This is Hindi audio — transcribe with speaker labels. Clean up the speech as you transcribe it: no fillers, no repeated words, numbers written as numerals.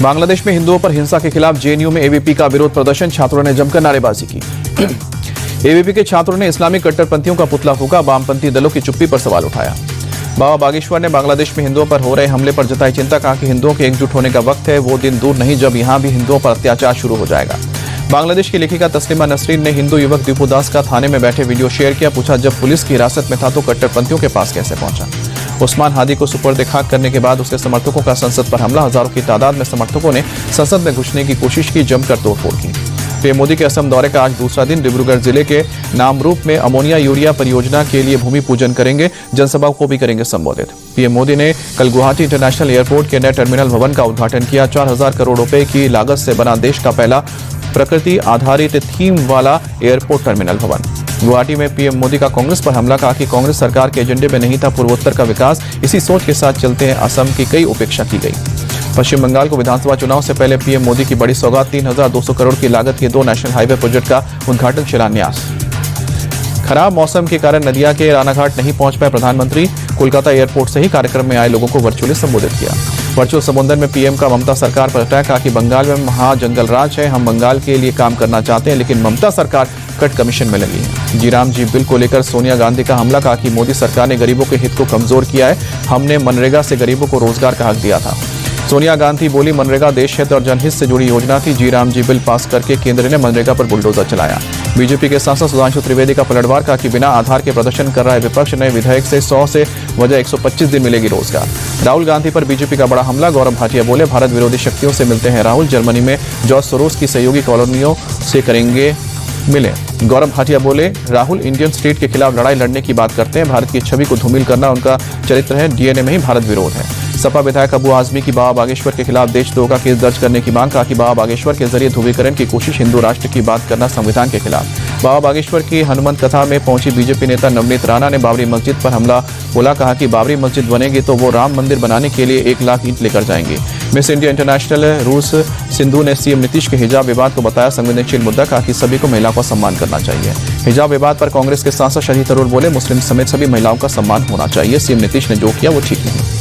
Speaker 1: बांग्लादेश में हिंदुओं पर हिंसा के खिलाफ जेएनयू में एबीपी का विरोध प्रदर्शन, छात्रों ने जमकर नारेबाजी की। एबीपी के छात्रों ने इस्लामिक कट्टरपंथियों का पुतला फूंका, वामपंथी दलों की चुप्पी पर सवाल उठाया। बाबा बागेश्वर ने बांग्लादेश में हिंदुओं पर हो रहे हमले पर जताई चिंता, कहा कि हिंदुओं के एकजुट होने का वक्त है, वो दिन दूर नहीं जब यहां भी हिंदुओं पर अत्याचार शुरू हो जाएगा। बांग्लादेश की लेखिका तस्लीमा नसरीन ने हिंदू युवक दीपू दास का थाने में बैठे वीडियो शेयर किया, पूछा जब पुलिस की हिरासत में था तो कट्टरपंथियों के पास कैसे पहुंचा। उस्मान हादी को सुपुर्द खाक करने के बाद उसके समर्थकों का संसद पर हमला, हजारों की तादाद में समर्थकों ने संसद में घुसने की कोशिश की, जमकर तोड़फोड़ की। पीएम मोदी के असम दौरे का आज दूसरा दिन, डिब्रूगढ़ जिले के नामरूप में अमोनिया यूरिया परियोजना के लिए भूमि पूजन करेंगे, जनसभा को भी करेंगे संबोधित। पीएम मोदी ने कल गुवाहाटी इंटरनेशनल एयरपोर्ट के नए टर्मिनल भवन का उद्घाटन किया। 4000 करोड़ रुपए की लागत से बना देश का पहला प्रकृति आधारित थीम वाला एयरपोर्ट टर्मिनल भवन। गुवाहाटी में पीएम मोदी का कांग्रेस पर हमला, कहा कि कांग्रेस सरकार के एजेंडे में नहीं था पूर्वोत्तर का विकास, इसी सोच के साथ चलते हैं असम की कई उपेक्षा की गई। पश्चिम बंगाल को विधानसभा चुनाव से पहले पीएम मोदी की बड़ी सौगात, 3200 करोड़ की लागत के 2 नेशनल हाईवे प्रोजेक्ट का उद्घाटन शिलान्यास। खराब मौसम के कारण नदिया के रानाघाट नहीं पहुंच पाए प्रधानमंत्री, कोलकाता एयरपोर्ट से ही कार्यक्रम में आए लोगों को वर्चुअली संबोधित किया। वर्चुअल संबोधन में पीएम का ममता सरकार पर अटैक, कहा कि बंगाल में महाजंगल राज है, हम बंगाल के लिए काम करना चाहते हैं लेकिन ममता सरकार कट कमीशन में लगी है। जी-राम जी बिल को लेकर सोनिया गांधी का हमला, कहा कि मोदी सरकार ने गरीबों के हित को कमजोर किया है, हमने मनरेगा से गरीबों को रोजगार का हक दिया था। सोनिया गांधी बोली मनरेगा देश हित और जनहित से जुड़ी योजना थी, जी-राम जी बिल पास करके केंद्र ने मनरेगा पर बुलडोजर चलाया। बीजेपी के सांसद सुधांशु त्रिवेदी का पलटवार, कहा कि बिना आधार के प्रदर्शन कर रहा है विपक्ष, नए विधेयक से 100 से वजह 125 दिन मिलेगी रोजगार। राहुल गांधी पर बीजेपी का बड़ा हमला, गौरव भाटिया बोले भारत विरोधी शक्तियों से मिलते हैं राहुल, जर्मनी में जॉर्ज सोरोस की सहयोगी कॉलोनियों से करेंगे मिले। गौरव भाटिया बोले राहुल इंडियन स्टेट के खिलाफ लड़ाई लड़ने की बात करते हैं, भारत की छवि को धूमिल करना उनका चरित्र है, डीएनए में ही भारत विरोध है। सपा विधायक अबू आजमी की बाबा बागेश्वर के खिलाफ देशद्रोह का केस दर्ज करने की मांग, कहा कि बाबा बागेश्वर के जरिए ध्रुवीकरण की कोशिश, हिंदू राष्ट्र की बात करना संविधान के खिलाफ। बाबा बागेश्वर की हनुमंत कथा में पहुंची बीजेपी नेता नवनीत राणा ने बाबरी मस्जिद पर हमला बोला, कहा कि बाबरी मस्जिद बनेगी तो वो राम मंदिर बनाने के लिए 1 लाख ईंट लेकर जाएंगे। मिस इंडिया इंटरनेशनल रूस सिंधु ने सीएम नीतीश के हिजाब विवाद को बताया संवेदनशील मुद्दा, कहा कि सभी को महिलाओं का सम्मान करना चाहिए। हिजाब विवाद पर कांग्रेस के सांसद शशि थरूर बोले मुस्लिम समेत सभी महिलाओं का सम्मान होना चाहिए, सीएम नीतीश ने जो किया वो ठीक नहीं।